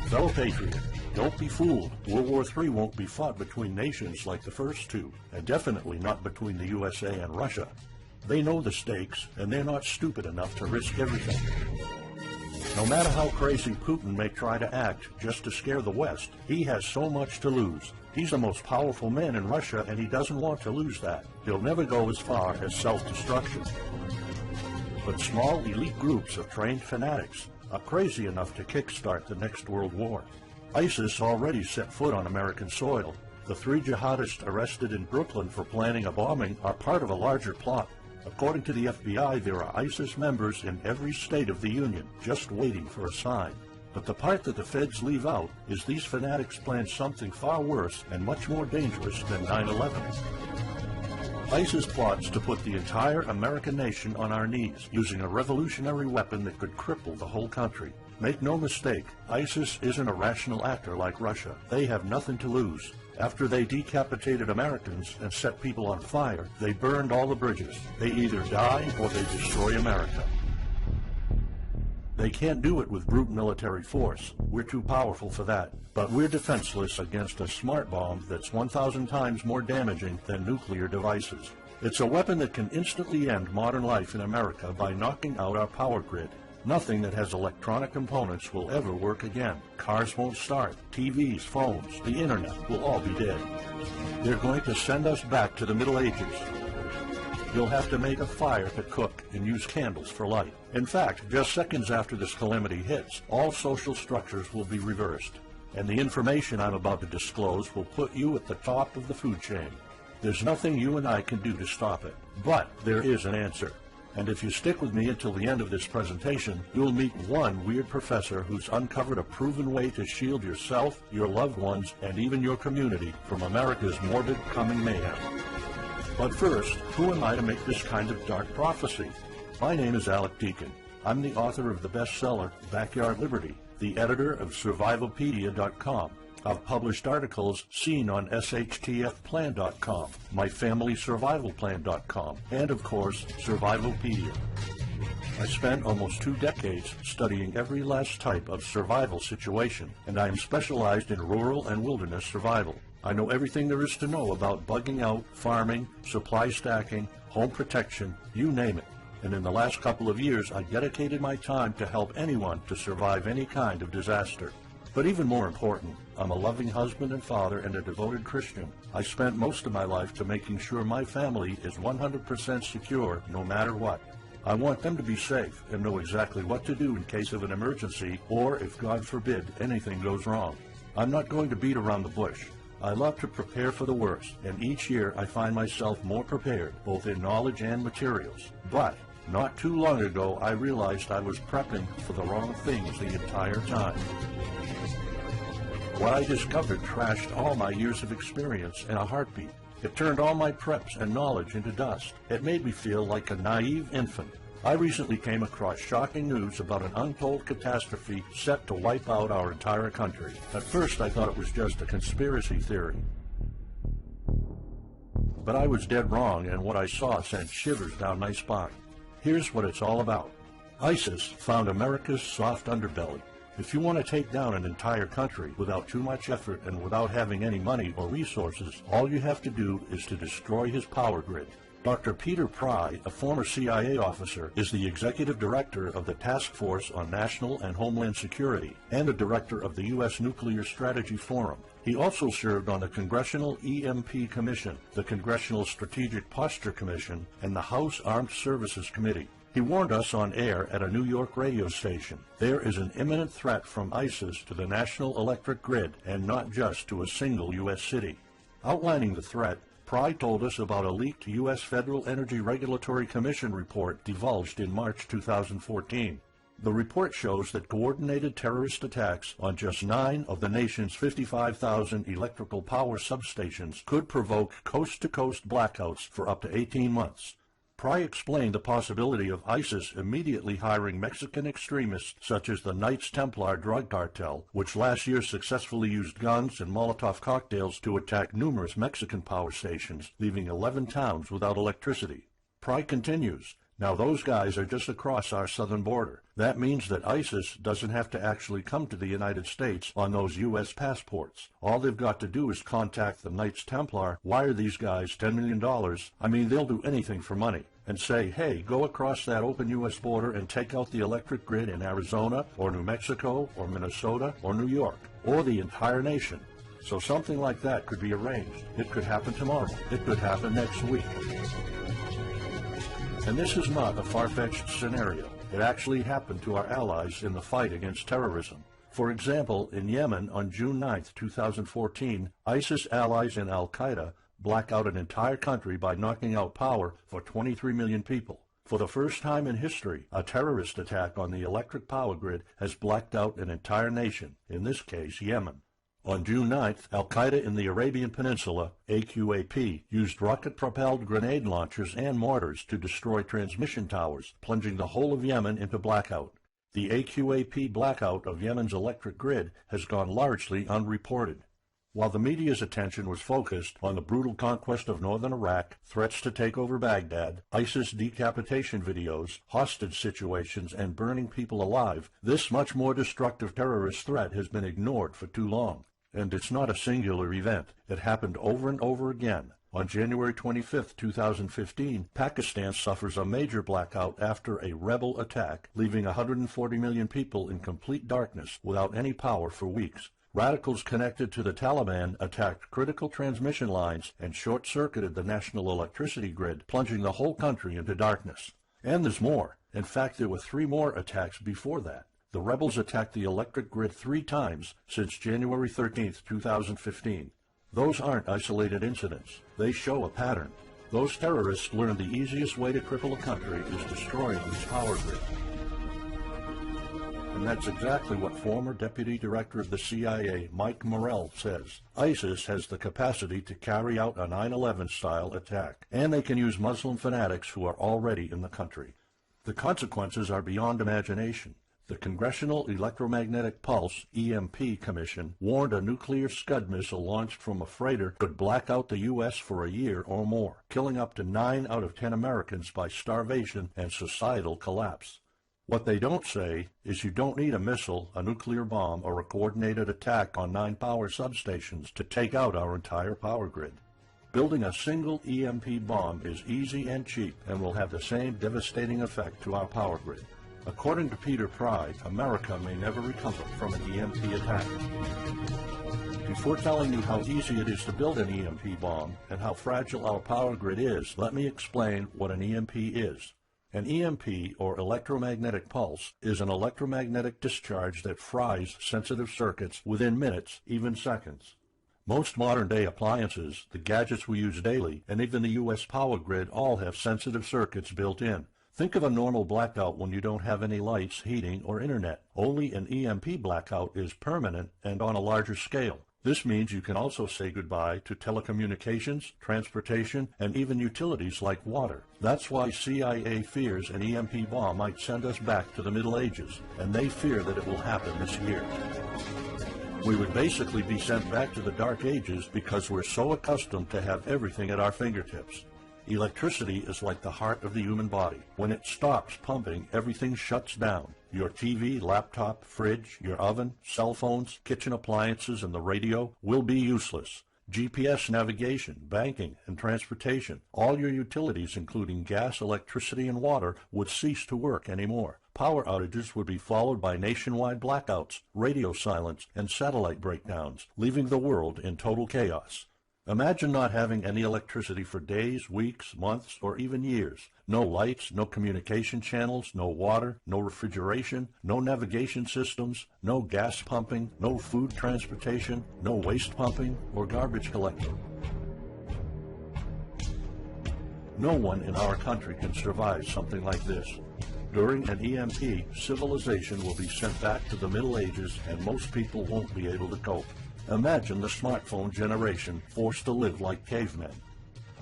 Fellow patriot, don't be fooled. World War III won't be fought between nations like the first two, and definitely not between the USA and Russia. They know the stakes, and they're not stupid enough to risk everything. No matter how crazy Putin may try to act just to scare the West, he has so much to lose. He's the most powerful man in Russia, and he doesn't want to lose that. He'll never go as far as self-destruction. But small elite groups of trained fanatics are crazy enough to kickstart the next world war. ISIS already set foot on American soil. The 3 jihadists arrested in Brooklyn for planning a bombing are part of a larger plot. According to the FBI, there are ISIS members in every state of the Union, just waiting for a sign. But the part that the feds leave out is these fanatics planned something far worse and much more dangerous than 9/11. ISIS plots to put the entire American nation on our knees, using a revolutionary weapon that could cripple the whole country. Make no mistake, ISIS isn't a rational actor like Russia. They have nothing to lose. After they decapitated Americans and set people on fire, they burned all the bridges. They either die or they destroy America. They can't do it with brute military force. We're too powerful for that. But we're defenseless against a smart bomb that's 1,000 times more damaging than nuclear devices. It's a weapon that can instantly end modern life in America by knocking out our power grid. Nothing that has electronic components will ever work again. Cars won't start. TVs, phones, the internet will all be dead. They're going to send us back to the Middle Ages. You'll have to make a fire to cook and use candles for light. In fact, just seconds after this calamity hits, all social structures will be reversed. And the information I'm about to disclose will put you at the top of the food chain. There's nothing you and I can do to stop it. But there is an answer. And if you stick with me until the end of this presentation, you'll meet one weird professor who's uncovered a proven way to shield yourself, your loved ones, and even your community from America's morbid coming mayhem. But first, who am I to make this kind of dark prophecy? My name is Alec Deakin. I'm the author of the bestseller, Backyard Liberty, the editor of Survivalpedia.com. I've published articles seen on SHTFplan.com, MyFamilySurvivalPlan.com, and of course, Survivalpedia. I spent almost 2 decades studying every last type of survival situation, and I am specialized in rural and wilderness survival. I know everything there is to know about bugging out, farming, supply stacking, home protection, you name it. And in the last couple of years, I dedicated my time to help anyone to survive any kind of disaster. But even more important, I'm a loving husband and father and a devoted Christian. I spent most of my life to making sure my family is 100% secure no matter what. I want them to be safe and know exactly what to do in case of an emergency or if, God forbid, anything goes wrong. I'm not going to beat around the bush. I love to prepare for the worst, and each year I find myself more prepared, both in knowledge and materials. But not too long ago, I realized I was prepping for the wrong things the entire time. What I discovered trashed all my years of experience in a heartbeat. It turned all my preps and knowledge into dust. It made me feel like a naive infant. I recently came across shocking news about an untold catastrophe set to wipe out our entire country. At first, I thought it was just a conspiracy theory. But I was dead wrong, and what I saw sent shivers down my spine. Here's what it's all about. ISIS found America's soft underbelly. If you want to take down an entire country without too much effort and without having any money or resources, all you have to do is to destroy his power grid. Dr. Peter Pry, a former CIA officer, is the executive director of the Task Force on National and Homeland Security and a director of the U.S. Nuclear Strategy Forum. He also served on the Congressional EMP Commission, the Congressional Strategic Posture Commission, and the House Armed Services Committee. He warned us on air at a New York radio station. There is an imminent threat from ISIS to the national electric grid, and not just to a single U.S. city. Outlining the threat, Pry told us about a leaked U.S. Federal Energy Regulatory Commission report divulged in March 2014. The report shows that coordinated terrorist attacks on just 9 of the nation's 55,000 electrical power substations could provoke coast-to-coast blackouts for up to 18 months. Pry explained the possibility of ISIS immediately hiring Mexican extremists such as the Knights Templar drug cartel, which last year successfully used guns and Molotov cocktails to attack numerous Mexican power stations, leaving 11 towns without electricity. Pry continues, Now those guys are just across our southern border. That means that ISIS doesn't have to actually come to the United States on those U.S. passports. All they've got to do is contact the Knights Templar, wire these guys $10 million, I mean they'll do anything for money, and say, hey, go across that open U.S. border and take out the electric grid in Arizona or New Mexico or Minnesota or New York or the entire nation. So something like that could be arranged. It could happen tomorrow. It could happen next week. And this is not a far-fetched scenario. It actually happened to our allies in the fight against terrorism. For example, in Yemen on June 9, 2014, ISIS allies in al-Qaeda black out an entire country by knocking out power for 23 million people. For the first time in history, a terrorist attack on the electric power grid has blacked out an entire nation, in this case Yemen. On June 9th, al-Qaeda in the Arabian Peninsula, AQAP, used rocket-propelled grenade launchers and mortars to destroy transmission towers, plunging the whole of Yemen into blackout. The AQAP blackout of Yemen's electric grid has gone largely unreported. While the media's attention was focused on the brutal conquest of northern Iraq, threats to take over Baghdad, ISIS decapitation videos, hostage situations, and burning people alive, this much more destructive terrorist threat has been ignored for too long. And it's not a singular event. It happened over and over again. On January 25, 2015, Pakistan suffers a major blackout after a rebel attack, leaving 140 million people in complete darkness without any power for weeks. Radicals connected to the Taliban attacked critical transmission lines and short-circuited the national electricity grid, plunging the whole country into darkness. And there's more. In fact, there were 3 more attacks before that. The rebels attacked the electric grid 3 times since January 13, 2015. Those aren't isolated incidents. They show a pattern. Those terrorists learned the easiest way to cripple a country is destroying its power grid. And that's exactly what former Deputy Director of the CIA, Mike Morell, says. ISIS has the capacity to carry out a 9/11-style attack, and they can use Muslim fanatics who are already in the country. The consequences are beyond imagination. The Congressional Electromagnetic Pulse, EMP, Commission warned a nuclear Scud missile launched from a freighter could black out the U.S. for a year or more, killing up to 9 out of 10 Americans by starvation and societal collapse. What they don't say is you don't need a missile, a nuclear bomb, or a coordinated attack on 9 power substations to take out our entire power grid. Building a single EMP bomb is easy and cheap and will have the same devastating effect to our power grid. According to Peter Pry, America may never recover from an EMP attack. Before telling you how easy it is to build an EMP bomb and how fragile our power grid is, let me explain what an EMP is. An EMP, or electromagnetic pulse, is an electromagnetic discharge that fries sensitive circuits within minutes, even seconds. Most modern-day appliances, the gadgets we use daily, and even the U.S. power grid all have sensitive circuits built in. Think of a normal blackout when you don't have any lights, heating, or internet. Only an EMP blackout is permanent and on a larger scale. This means you can also say goodbye to telecommunications, transportation, and even utilities like water. That's why CIA fears an EMP bomb might send us back to the Middle Ages, and they fear that it will happen this year. We would basically be sent back to the Dark Ages because we're so accustomed to have everything at our fingertips. Electricity is like the heart of the human body. When it stops pumping, everything shuts down. Your TV, laptop, fridge, your oven, cell phones, kitchen appliances, and the radio will be useless. GPS navigation, banking, and transportation, all your utilities, including gas, electricity, and water, would cease to work anymore. Power outages would be followed by nationwide blackouts, radio silence, and satellite breakdowns, leaving the world in total chaos. Imagine not having any electricity for days, weeks, months, or even years. No lights, no communication channels, no water, no refrigeration, no navigation systems, no gas pumping, no food transportation, no waste pumping, or garbage collecting. No one in our country can survive something like this. During an EMP, civilization will be sent back to the Middle Ages and most people won't be able to cope. Imagine the smartphone generation forced to live like cavemen.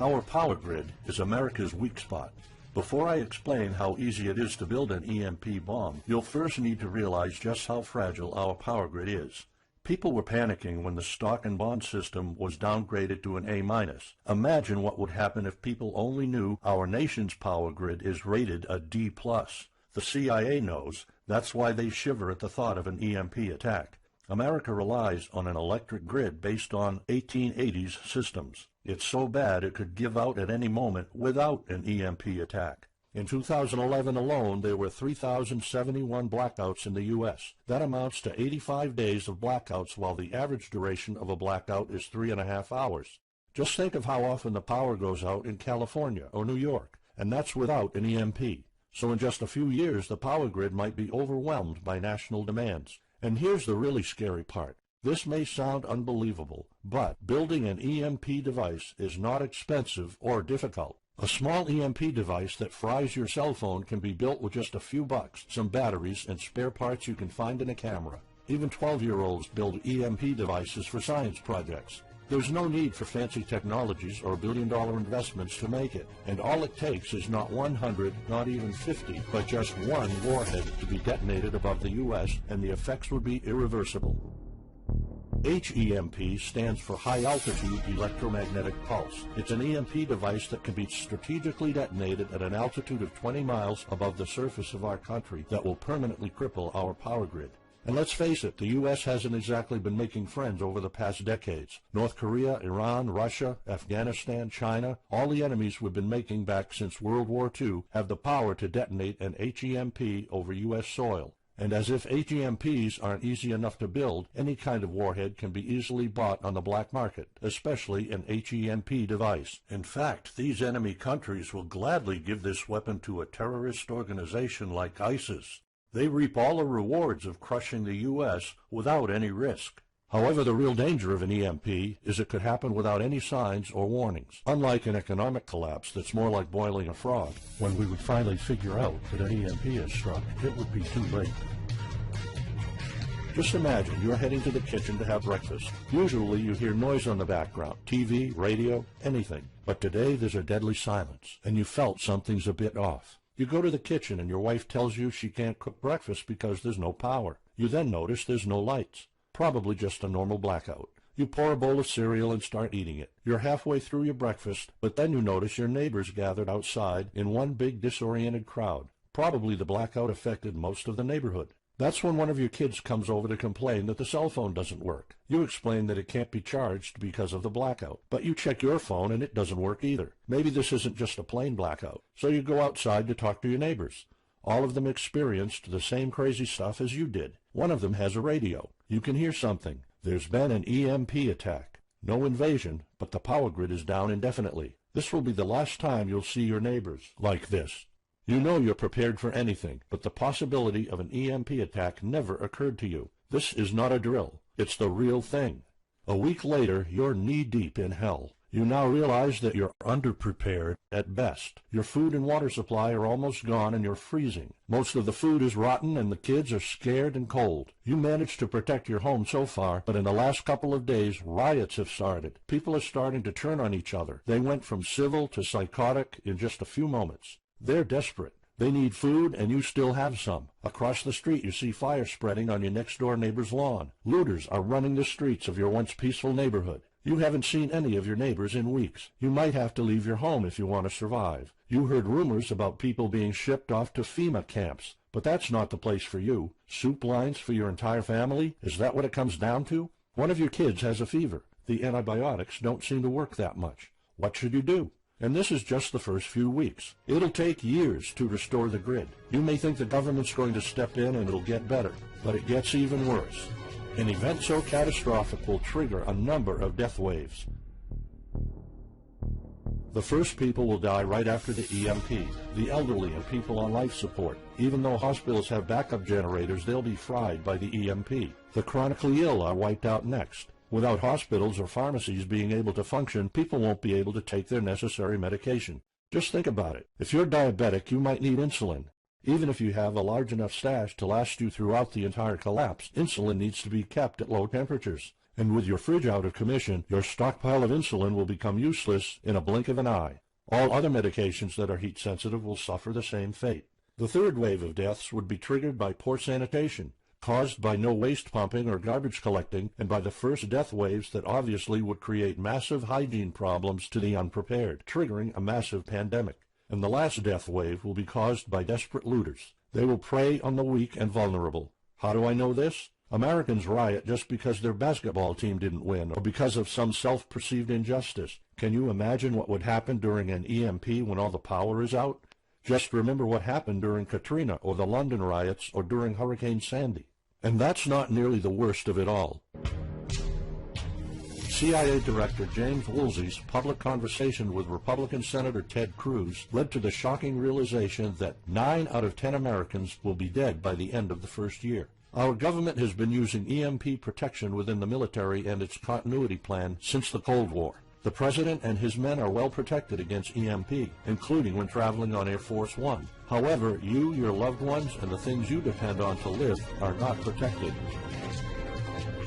Our power grid is America's weak spot. Before I explain how easy it is to build an EMP bomb, you'll first need to realize just how fragile our power grid is. People were panicking when the stock and bond system was downgraded to an A-minus. Imagine what would happen if people only knew our nation's power grid is rated a D+. The CIA knows. That's why they shiver at the thought of an EMP attack. America relies on an electric grid based on 1880s systems. It's so bad it could give out at any moment without an EMP attack. In 2011 alone, there were 3,071 blackouts in the U.S. That amounts to 85 days of blackouts, while the average duration of a blackout is 3.5 hours. Just think of how often the power goes out in California or New York, and that's without an EMP. So in just a few years, the power grid might be overwhelmed by national demands. And here's the really scary part. This may sound unbelievable, but building an EMP device is not expensive or difficult. A small EMP device that fries your cell phone can be built with just a few bucks, some batteries, and spare parts you can find in a camera. Even 12-year-olds build EMP devices for science projects. There's no need for fancy technologies or billion-dollar investments to make it, and all it takes is not 100, not even 50, but just one warhead to be detonated above the U.S., and the effects would be irreversible. HEMP stands for High Altitude Electromagnetic Pulse. It's an EMP device that can be strategically detonated at an altitude of 20 miles above the surface of our country that will permanently cripple our power grid. And let's face it, the U.S. hasn't exactly been making friends over the past decades. North Korea, Iran, Russia, Afghanistan, China, all the enemies we've been making back since World War II have the power to detonate an HEMP over U.S. soil. And as if HEMPs aren't easy enough to build, any kind of warhead can be easily bought on the black market, especially an HEMP device. In fact, these enemy countries will gladly give this weapon to a terrorist organization like ISIS. They reap all the rewards of crushing the U.S. without any risk. However, the real danger of an EMP is it could happen without any signs or warnings. Unlike an economic collapse that's more like boiling a frog, when we would finally figure out that an EMP has struck, it would be too late. Just imagine you're heading to the kitchen to have breakfast. Usually you hear noise on the background, TV, radio, anything. But today there's a deadly silence, and you felt something's a bit off. You go to the kitchen and your wife tells you she can't cook breakfast because there's no power. You then notice there's no lights. Probably just a normal blackout. You pour a bowl of cereal and start eating it. You're halfway through your breakfast, but then you notice your neighbors gathered outside in one big disoriented crowd. Probably the blackout affected most of the neighborhood. That's when one of your kids comes over to complain that the cell phone doesn't work. You explain that it can't be charged because of the blackout, but you check your phone and it doesn't work either. Maybe this isn't just a plain blackout. So you go outside to talk to your neighbors. All of them experienced the same crazy stuff as you did. One of them has a radio. You can hear something. There's been an EMP attack. No invasion, but the power grid is down indefinitely. This will be the last time you'll see your neighbors like this. You know you're prepared for anything, but the possibility of an EMP attack never occurred to you. This is not a drill. It's the real thing. A week later, you're knee-deep in hell. You now realize that you're underprepared at best. Your food and water supply are almost gone and you're freezing. Most of the food is rotten and the kids are scared and cold. You managed to protect your home so far, but in the last couple of days, riots have started. People are starting to turn on each other. They went from civil to psychotic in just a few moments. They're desperate. They need food, and you still have some. Across the street, you see fire spreading on your next-door neighbor's lawn. Looters are running the streets of your once peaceful neighborhood. You haven't seen any of your neighbors in weeks. You might have to leave your home if you want to survive. You heard rumors about people being shipped off to FEMA camps, but that's not the place for you. Soup lines for your entire family? Is that what it comes down to? One of your kids has a fever. The antibiotics don't seem to work that much. What should you do? And this is just the first few weeks. It'll take years to restore the grid. You may think the government's going to step in and it'll get better, but it gets even worse. An event so catastrophic will trigger a number of death waves. The first people will die right after the EMP, the elderly and people on life support. Even though hospitals have backup generators, they'll be fried by the EMP. The chronically ill are wiped out next. Without hospitals or pharmacies being able to function, people won't be able to take their necessary medication. Just think about it. If you're diabetic, you might need insulin. Even if you have a large enough stash to last you throughout the entire collapse, insulin needs to be kept at low temperatures. And with your fridge out of commission, your stockpile of insulin will become useless in a blink of an eye. All other medications that are heat sensitive will suffer the same fate. The third wave of deaths would be triggered by poor sanitation. caused by no waste pumping or garbage collecting, and by the first death waves that obviously would create massive hygiene problems to the unprepared, triggering a massive pandemic. And the last death wave will be caused by desperate looters. They will prey on the weak and vulnerable. How do I know this? Americans riot just because their basketball team didn't win or because of some self-perceived injustice. Can you imagine what would happen during an EMP when all the power is out? Just remember what happened during Katrina or the London riots or during Hurricane Sandy. And that's not nearly the worst of it all. CIA Director James Woolsey's public conversation with Republican Senator Ted Cruz led to the shocking realization that 9 out of 10 Americans will be dead by the end of the first year. Our government has been using EMP protection within the military and its continuity plan since the Cold War. The President and his men are well protected against EMP, including when traveling on Air Force One. However, you, your loved ones, and the things you depend on to live are not protected.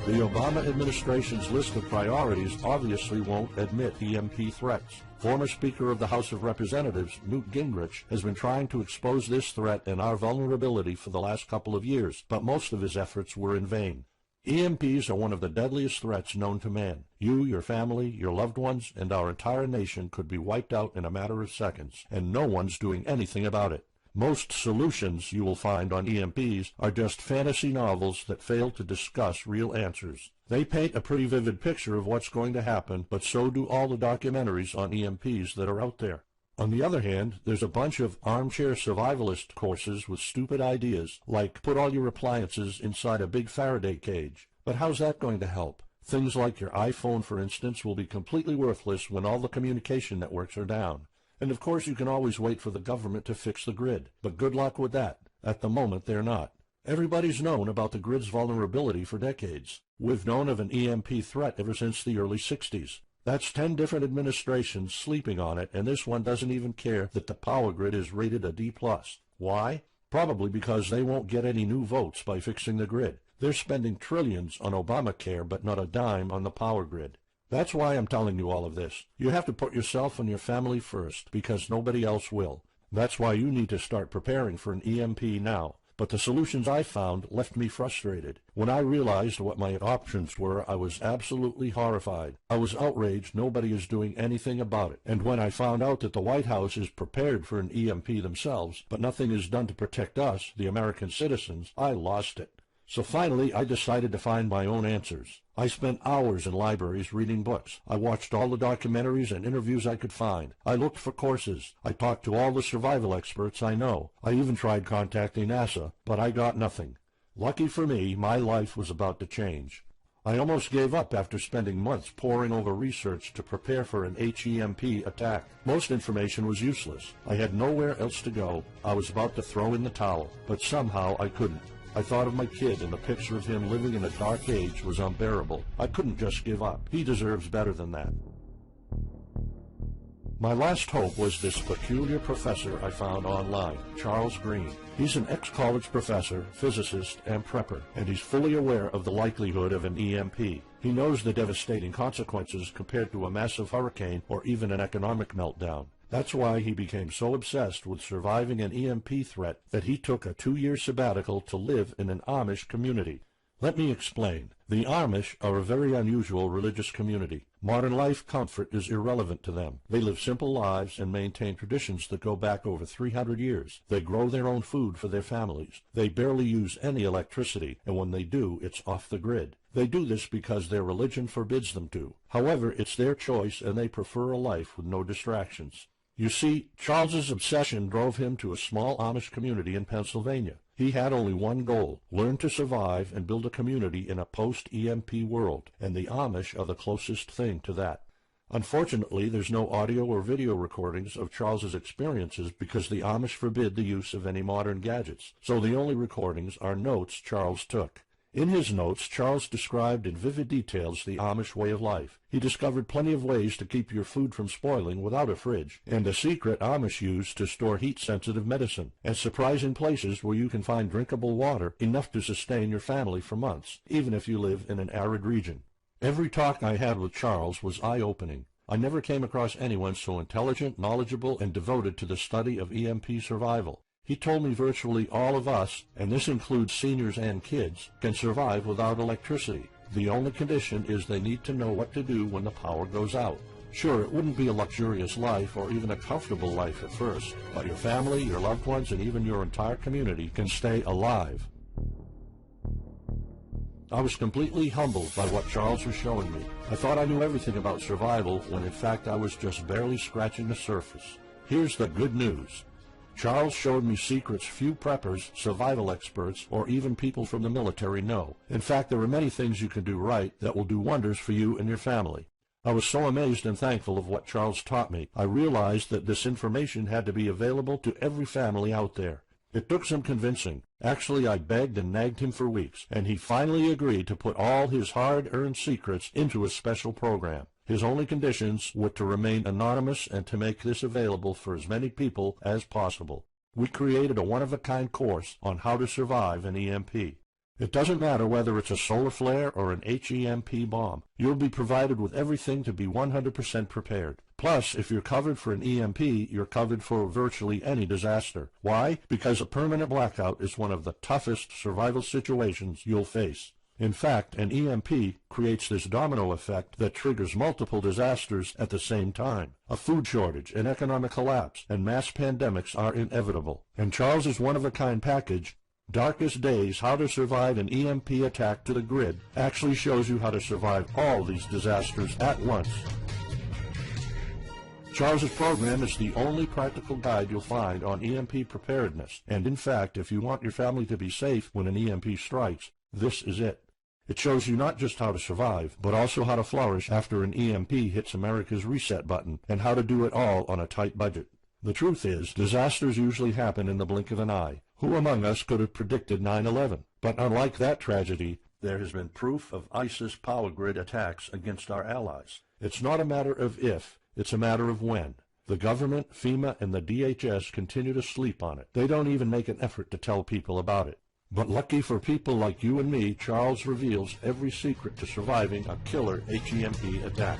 The Obama administration's list of priorities obviously won't admit EMP threats. Former Speaker of the House of Representatives, Newt Gingrich, has been trying to expose this threat and our vulnerability for the last couple of years, but most of his efforts were in vain. EMPs are one of the deadliest threats known to man. You, your family, your loved ones, and our entire nation could be wiped out in a matter of seconds, and no one's doing anything about it. Most solutions you will find on EMPs are just fantasy novels that fail to discuss real answers. They paint a pretty vivid picture of what's going to happen, but so do all the documentaries on EMPs that are out there. On the other hand, there's a bunch of armchair survivalist courses with stupid ideas, like put all your appliances inside a big Faraday cage. But how's that going to help? Things like your iPhone, for instance, will be completely worthless when all the communication networks are down. And of course you can always wait for the government to fix the grid, but good luck with that. At the moment they're not. Everybody's known about the grid's vulnerability for decades. We've known of an EMP threat ever since the early 60s. That's 10 different administrations sleeping on it, and this one doesn't even care that the power grid is rated a D+. Why? Probably because they won't get any new votes by fixing the grid. They're spending trillions on Obamacare, but not a dime on the power grid. That's why I'm telling you all of this. You have to put yourself and your family first, because nobody else will. That's why you need to start preparing for an EMP now. But the solutions I found left me frustrated. When I realized what my options were, I was absolutely horrified. I was outraged nobody is doing anything about it. And when I found out that the White House is prepared for an EMP themselves, but nothing is done to protect us, the American citizens, I lost it. So finally, I decided to find my own answers. I spent hours in libraries reading books. I watched all the documentaries and interviews I could find. I looked for courses. I talked to all the survival experts I know. I even tried contacting NASA, but I got nothing. Lucky for me, my life was about to change. I almost gave up after spending months poring over research to prepare for an HEMP attack. Most information was useless. I had nowhere else to go. I was about to throw in the towel, but somehow I couldn't. I thought of my kid, and the picture of him living in a dark age was unbearable. I couldn't just give up. He deserves better than that. My last hope was this peculiar professor I found online, Charles Green. He's an ex-college professor, physicist, and prepper, and he's fully aware of the likelihood of an EMP. He knows the devastating consequences compared to a massive hurricane or even an economic meltdown. That's why he became so obsessed with surviving an EMP threat that he took a 2-year sabbatical to live in an Amish community. Let me explain. The Amish are a very unusual religious community. Modern life comfort is irrelevant to them. They live simple lives and maintain traditions that go back over 300 years. They grow their own food for their families. They barely use any electricity, and when they do, it's off the grid. They do this because their religion forbids them to. However, it's their choice, and they prefer a life with no distractions. You see, Charles's obsession drove him to a small Amish community in Pennsylvania. He had only one goal: learn to survive and build a community in a post-EMP world, and the Amish are the closest thing to that. Unfortunately, there's no audio or video recordings of Charles's experiences because the Amish forbid the use of any modern gadgets, so the only recordings are notes Charles took. In his notes, Charles described in vivid details the Amish way of life. He discovered plenty of ways to keep your food from spoiling without a fridge, and a secret Amish use to store heat-sensitive medicine, and surprising places where you can find drinkable water enough to sustain your family for months, even if you live in an arid region. Every talk I had with Charles was eye-opening. I never came across anyone so intelligent, knowledgeable, and devoted to the study of EMP survival. He told me virtually all of us, and this includes seniors and kids, can survive without electricity. The only condition is they need to know what to do when the power goes out. Sure, it wouldn't be a luxurious life or even a comfortable life at first, but your family, your loved ones, and even your entire community can stay alive. I was completely humbled by what Charles was showing me. I thought I knew everything about survival when in fact I was just barely scratching the surface. Here's the good news. Charles showed me secrets few preppers, survival experts, or even people from the military know. In fact, there are many things you can do right that will do wonders for you and your family. I was so amazed and thankful of what Charles taught me. I realized that this information had to be available to every family out there. It took some convincing. Actually, I begged and nagged him for weeks, and he finally agreed to put all his hard-earned secrets into a special program. His only conditions were to remain anonymous and to make this available for as many people as possible. We created a one-of-a-kind course on how to survive an EMP. It doesn't matter whether it's a solar flare or an HEMP bomb. You'll be provided with everything to be 100% prepared. Plus, if you're covered for an EMP, you're covered for virtually any disaster. Why? Because a permanent blackout is one of the toughest survival situations you'll face. In fact, an EMP creates this domino effect that triggers multiple disasters at the same time. A food shortage, an economic collapse, and mass pandemics are inevitable. And Charles's one-of-a-kind package, Darkest Days, How to Survive an EMP Attack to the Grid, actually shows you how to survive all these disasters at once. Charles's program is the only practical guide you'll find on EMP preparedness, and in fact, if you want your family to be safe when an EMP strikes, this is it. It shows you not just how to survive, but also how to flourish after an EMP hits America's reset button, and how to do it all on a tight budget. The truth is, disasters usually happen in the blink of an eye. Who among us could have predicted 9/11? But unlike that tragedy, there has been proof of ISIS power grid attacks against our allies. It's not a matter of if, it's a matter of when. The government, FEMA, and the DHS continue to sleep on it. They don't even make an effort to tell people about it. But lucky for people like you and me, Charles reveals every secret to surviving a killer HEMP attack.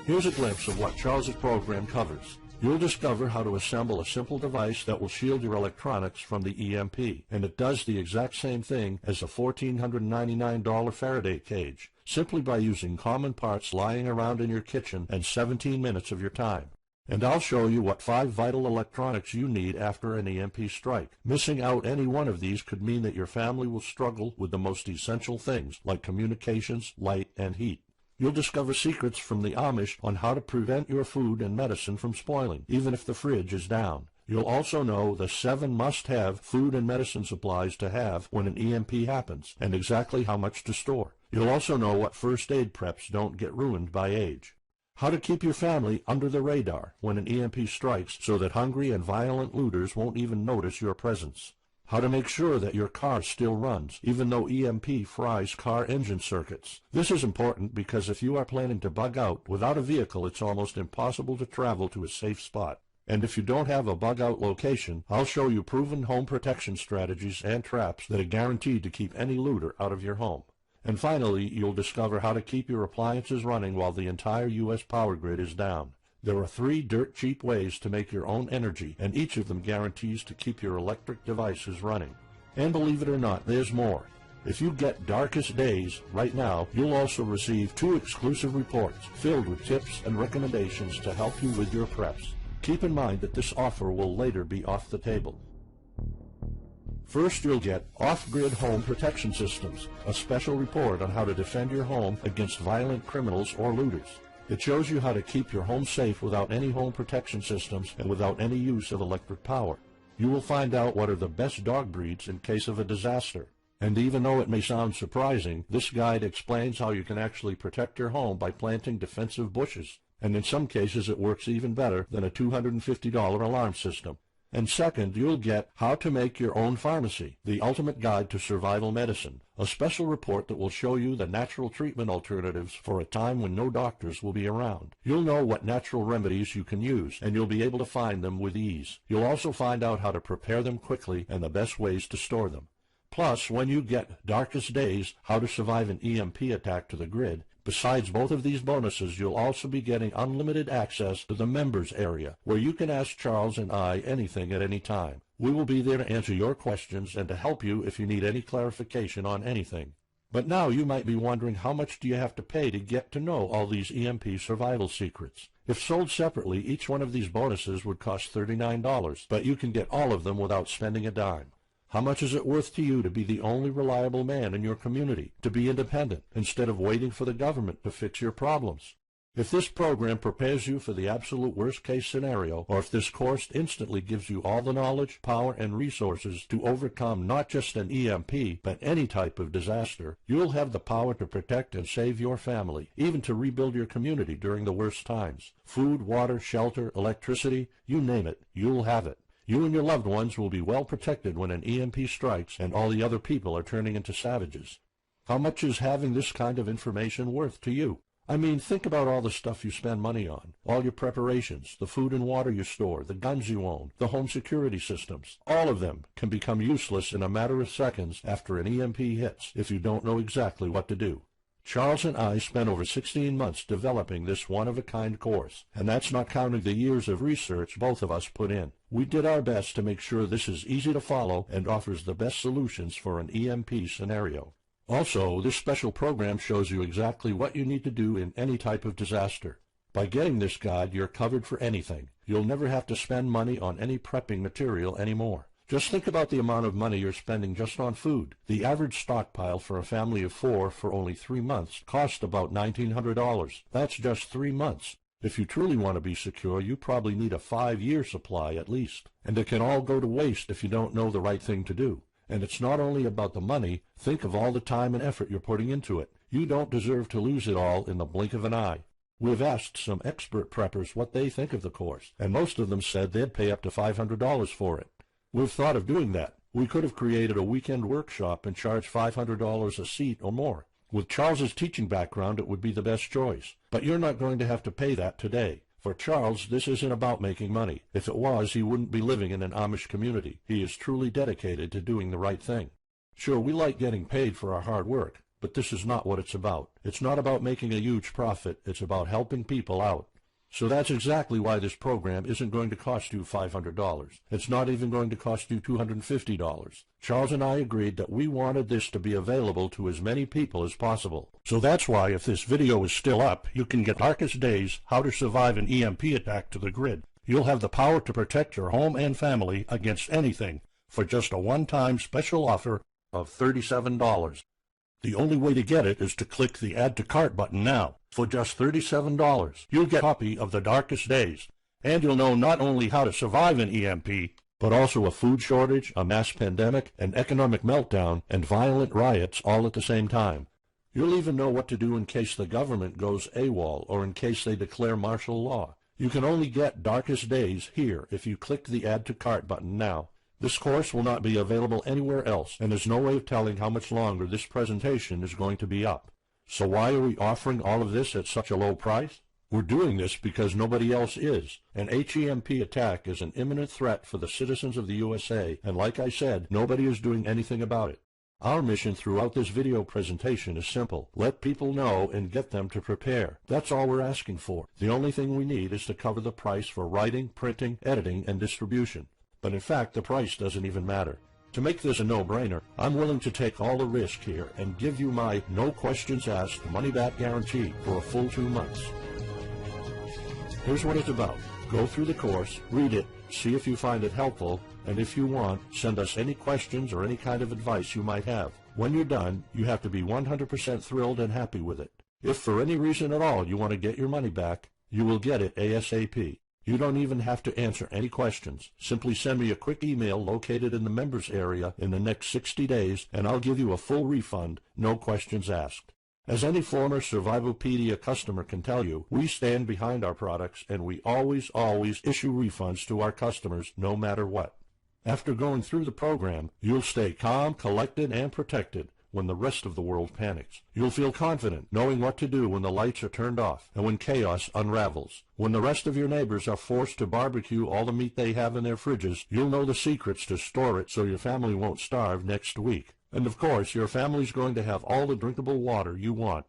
Here's a glimpse of what Charles's program covers. You'll discover how to assemble a simple device that will shield your electronics from the EMP, and it does the exact same thing as a $1,499 Faraday cage, simply by using common parts lying around in your kitchen and 17 minutes of your time. And I'll show you what 5 vital electronics you need after an EMP strike. Missing out any one of these could mean that your family will struggle with the most essential things, like communications, light, and heat. You'll discover secrets from the Amish on how to prevent your food and medicine from spoiling, even if the fridge is down. You'll also know the 7 must-have food and medicine supplies to have when an EMP happens, and exactly how much to store. You'll also know what first aid preps don't get ruined by age. How to keep your family under the radar when an EMP strikes so that hungry and violent looters won't even notice your presence. How to make sure that your car still runs, even though EMP fries car engine circuits. This is important because if you are planning to bug out, without a vehicle it's almost impossible to travel to a safe spot. And if you don't have a bug-out location, I'll show you proven home protection strategies and traps that are guaranteed to keep any looter out of your home. And finally, you'll discover how to keep your appliances running while the entire U.S. power grid is down. There are 3 dirt-cheap ways to make your own energy, and each of them guarantees to keep your electric devices running. And believe it or not, there's more. If you get Darkest Days right now, you'll also receive 2 exclusive reports filled with tips and recommendations to help you with your preps. Keep in mind that this offer will later be off the table. First, you'll get Off-Grid Home Protection Systems, a special report on how to defend your home against violent criminals or looters. It shows you how to keep your home safe without any home protection systems and without any use of electric power. You will find out what are the best dog breeds in case of a disaster. And even though it may sound surprising, this guide explains how you can actually protect your home by planting defensive bushes. And in some cases it works even better than a $250 alarm system. And second, you'll get How to Make Your Own Pharmacy, the ultimate guide to survival medicine, a special report that will show you the natural treatment alternatives for a time when no doctors will be around. You'll know what natural remedies you can use, and you'll be able to find them with ease. You'll also find out how to prepare them quickly and the best ways to store them. Plus, when you get Darkest Days, How to Survive an EMP Attack to the Grid, Besides both of these bonuses, you'll also be getting unlimited access to the members area, where you can ask Charles and I anything at any time. We will be there to answer your questions and to help you if you need any clarification on anything. But now you might be wondering, how much do you have to pay to get to know all these EMP survival secrets? If sold separately, each one of these bonuses would cost $39, but you can get all of them without spending a dime. How much is it worth to you to be the only reliable man in your community, to be independent, instead of waiting for the government to fix your problems? If this program prepares you for the absolute worst-case scenario, or if this course instantly gives you all the knowledge, power, and resources to overcome not just an EMP, but any type of disaster, you'll have the power to protect and save your family, even to rebuild your community during the worst times. Food, water, shelter, electricity, you name it, you'll have it. You and your loved ones will be well protected when an EMP strikes and all the other people are turning into savages. How much is having this kind of information worth to you? I mean, think about all the stuff you spend money on, all your preparations, the food and water you store, the guns you own, the home security systems. All of them can become useless in a matter of seconds after an EMP hits if you don't know exactly what to do. Charles and I spent over 16 months developing this one-of-a-kind course, and that's not counting the years of research both of us put in. We did our best to make sure this is easy to follow and offers the best solutions for an EMP scenario. Also, this special program shows you exactly what you need to do in any type of disaster. By getting this guide, you're covered for anything. You'll never have to spend money on any prepping material anymore. Just think about the amount of money you're spending just on food. The average stockpile for a family of 4 for only 3 months cost about $1,900. That's just 3 months. If you truly want to be secure, you probably need a 5-year supply at least. And it can all go to waste if you don't know the right thing to do. And it's not only about the money. Think of all the time and effort you're putting into it. You don't deserve to lose it all in the blink of an eye. We've asked some expert preppers what they think of the course, and most of them said they'd pay up to $500 for it. We've thought of doing that. We could have created a weekend workshop and charged $500 a seat or more. With Charles's teaching background, it would be the best choice. But you're not going to have to pay that today. For Charles, this isn't about making money. If it was, he wouldn't be living in an Amish community. He is truly dedicated to doing the right thing. Sure, we like getting paid for our hard work, but this is not what it's about. It's not about making a huge profit. It's about helping people out. So that's exactly why this program isn't going to cost you $500. It's not even going to cost you $250. Charles and I agreed that we wanted this to be available to as many people as possible. So that's why, if this video is still up, you can get Darkest Days, How to Survive an EMP Attack to the grid. You'll have the power to protect your home and family against anything for just a one-time special offer of $37. The only way to get it is to click the Add to Cart button now. For just $37, you'll get a copy of The Darkest Days, and you'll know not only how to survive an EMP, but also a food shortage, a mass pandemic, an economic meltdown, and violent riots all at the same time. You'll even know what to do in case the government goes AWOL or in case they declare martial law. You can only get Darkest Days here if you click the Add to Cart button now. This course will not be available anywhere else, and there's no way of telling how much longer this presentation is going to be up. So why are we offering all of this at such a low price? We're doing this because nobody else is. An HEMP attack is an imminent threat for the citizens of the USA, and like I said, nobody is doing anything about it. Our mission throughout this video presentation is simple. Let people know and get them to prepare. That's all we're asking for. The only thing we need is to cover the price for writing, printing, editing, and distribution. But in fact, the price doesn't even matter. To make this a no-brainer, I'm willing to take all the risk here and give you my no questions asked money-back guarantee for a full 2 months. Here's what it's about. Go through the course, read it, see if you find it helpful, and if you want, send us any questions or any kind of advice you might have. When you're done, you have to be 100% thrilled and happy with it. If for any reason at all you want to get your money back, you will get it ASAP. You don't even have to answer any questions. Simply send me a quick email located in the members area in the next 60 days, and I'll give you a full refund, no questions asked. As any former Survivalopedia customer can tell you, we stand behind our products, and we always issue refunds to our customers no matter what. After going through the program, you'll stay calm, collected, and protected when the rest of the world panics. You'll feel confident knowing what to do when the lights are turned off and when chaos unravels. When the rest of your neighbors are forced to barbecue all the meat they have in their fridges, you'll know the secrets to store it so your family won't starve next week. And of course, your family's going to have all the drinkable water you want.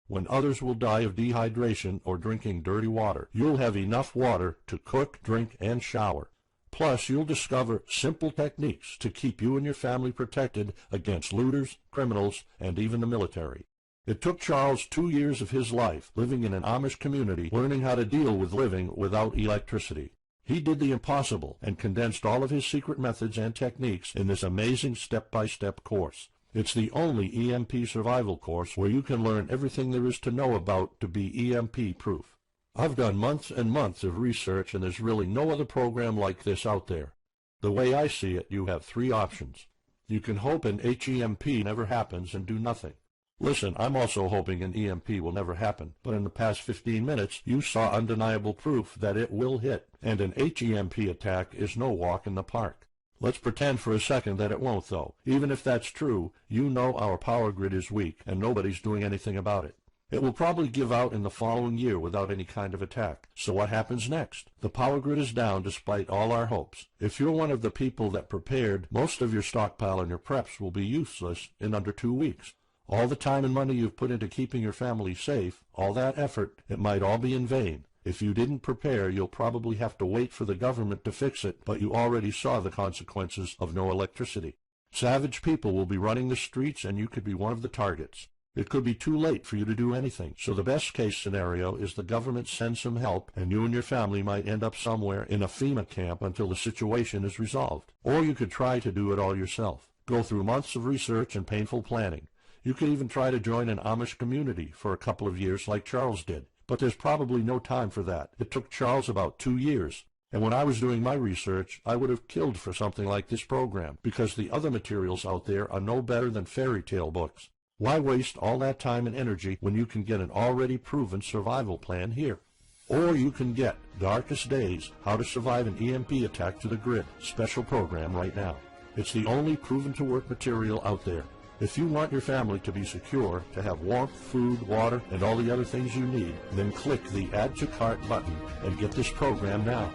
When others will die of dehydration or drinking dirty water, you'll have enough water to cook, drink, and shower. Plus, you'll discover simple techniques to keep you and your family protected against looters, criminals, and even the military. It took Charles 2 years of his life living in an Amish community, learning how to deal with living without electricity. He did the impossible and condensed all of his secret methods and techniques in this amazing step-by-step course. It's the only EMP survival course where you can learn everything there is to know about to be EMP proof. I've done months and months of research, and there's really no other program like this out there. The way I see it, you have 3 options. You can hope an HEMP never happens and do nothing. Listen, I'm also hoping an EMP will never happen, but in the past 15 minutes, you saw undeniable proof that it will hit, and an HEMP attack is no walk in the park. Let's pretend for a second that it won't, though. Even if that's true, you know our power grid is weak, and nobody's doing anything about it. It will probably give out in the following year without any kind of attack. So what happens next? The power grid is down despite all our hopes. If you're one of the people that prepared, most of your stockpile and your preps will be useless in under 2 weeks. All the time and money you've put into keeping your family safe, all that effort, it might all be in vain. If you didn't prepare, you'll probably have to wait for the government to fix it, but you already saw the consequences of no electricity. Savage people will be running the streets, and you could be one of the targets. It could be too late for you to do anything, so the best case scenario is the government sends some help, and you and your family might end up somewhere in a FEMA camp until the situation is resolved. Or you could try to do it all yourself. Go through months of research and painful planning. You could even try to join an Amish community for a couple of years like Charles did. But there's probably no time for that. It took Charles about 2 years. And when I was doing my research, I would have killed for something like this program, because the other materials out there are no better than fairy tale books. Why waste all that time and energy when you can get an already proven survival plan here? Or you can get Darkest Days, How to Survive an EMP Attack to the Grid, special program right now. It's the only proven-to-work material out there. If you want your family to be secure, to have warmth, food, water, and all the other things you need, then click the Add to Cart button and get this program now.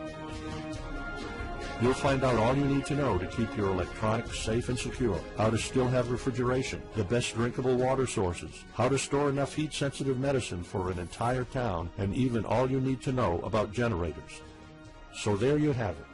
You'll find out all you need to know to keep your electronics safe and secure, how to still have refrigeration, the best drinkable water sources, how to store enough heat-sensitive medicine for an entire town, and even all you need to know about generators. So there you have it.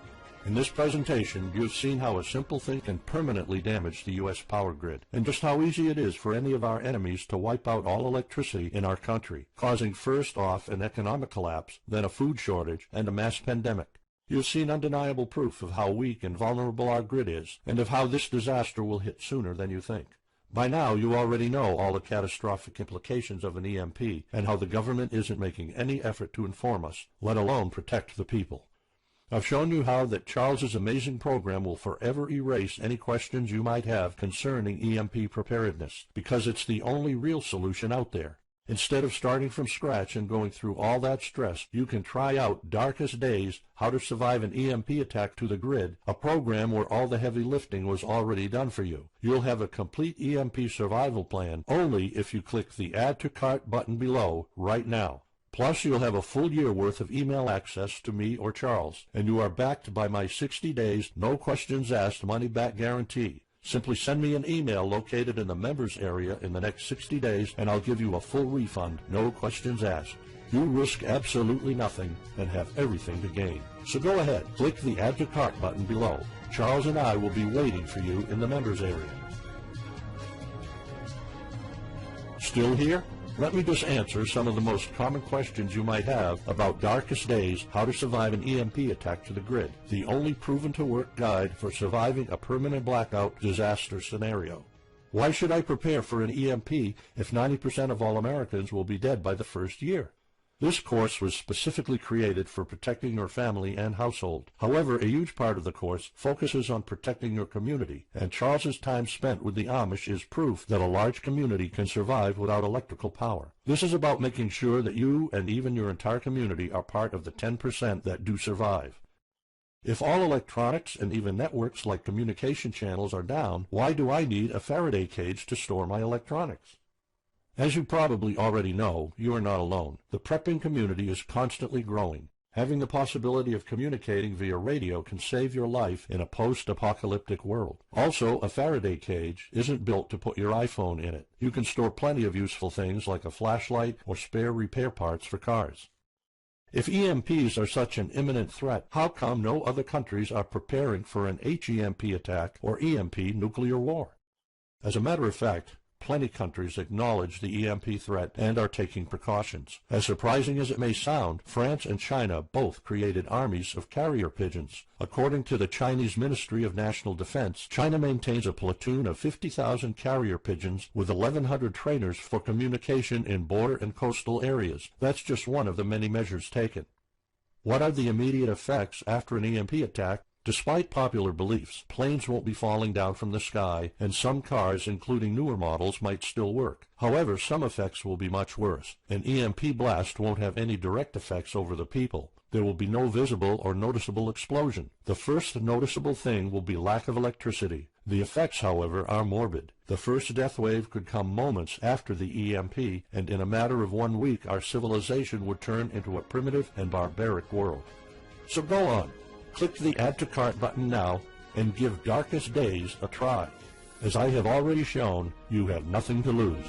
In this presentation, you've seen how a simple thing can permanently damage the U.S. power grid, and just how easy it is for any of our enemies to wipe out all electricity in our country, causing first off an economic collapse, then a food shortage, and a mass pandemic. You've seen undeniable proof of how weak and vulnerable our grid is, and of how this disaster will hit sooner than you think. By now, you already know all the catastrophic implications of an EMP, and how the government isn't making any effort to inform us, let alone protect the people. I've shown you how that Charles's amazing program will forever erase any questions you might have concerning EMP preparedness, because it's the only real solution out there. Instead of starting from scratch and going through all that stress, you can try out Darkest Days, How to Survive an EMP Attack to the Grid, a program where all the heavy lifting was already done for you. You'll have a complete EMP survival plan only if you click the Add to Cart button below right now. Plus, you'll have a full year worth of email access to me or Charles, and you are backed by my 60 days, no questions asked money-back guarantee. Simply send me an email located in the members area in the next 60 days, and I'll give you a full refund, no questions asked. You risk absolutely nothing and have everything to gain. So go ahead, click the Add to Cart button below. Charles and I will be waiting for you in the members area. Still here? Let me just answer some of the most common questions you might have about Darkest Days, How to Survive an EMP Attack to the Grid, the only proven-to-work guide for surviving a permanent blackout disaster scenario. Why should I prepare for an EMP if 90% of all Americans will be dead by the first year? This course was specifically created for protecting your family and household. However, a huge part of the course focuses on protecting your community, and Charles's time spent with the Amish is proof that a large community can survive without electrical power. This is about making sure that you and even your entire community are part of the 10% that do survive. If all electronics and even networks like communication channels are down, why do I need a Faraday cage to store my electronics? As you probably already know, you are not alone. The prepping community is constantly growing. Having the possibility of communicating via radio can save your life in a post-apocalyptic world. Also, a Faraday cage isn't built to put your iPhone in it. You can store plenty of useful things like a flashlight or spare repair parts for cars. If EMPs are such an imminent threat, how come no other countries are preparing for an HEMP attack or EMP nuclear war? As a matter of fact, plenty countries acknowledge the EMP threat and are taking precautions. As surprising as it may sound, France and China both created armies of carrier pigeons. According to the Chinese Ministry of National Defense, China maintains a platoon of 50,000 carrier pigeons with 1,100 trainers for communication in border and coastal areas. That's just one of the many measures taken. What are the immediate effects after an EMP attack? Despite popular beliefs, planes won't be falling down from the sky, and some cars, including newer models, might still work. However, some effects will be much worse. An EMP blast won't have any direct effects over the people. There will be no visible or noticeable explosion. The first noticeable thing will be lack of electricity. The effects, however, are morbid. The first death wave could come moments after the EMP, and in a matter of 1 week our civilization would turn into a primitive and barbaric world. So go on. Click the Add to Cart button now and give Darkest Days a try. As I have already shown, you have nothing to lose.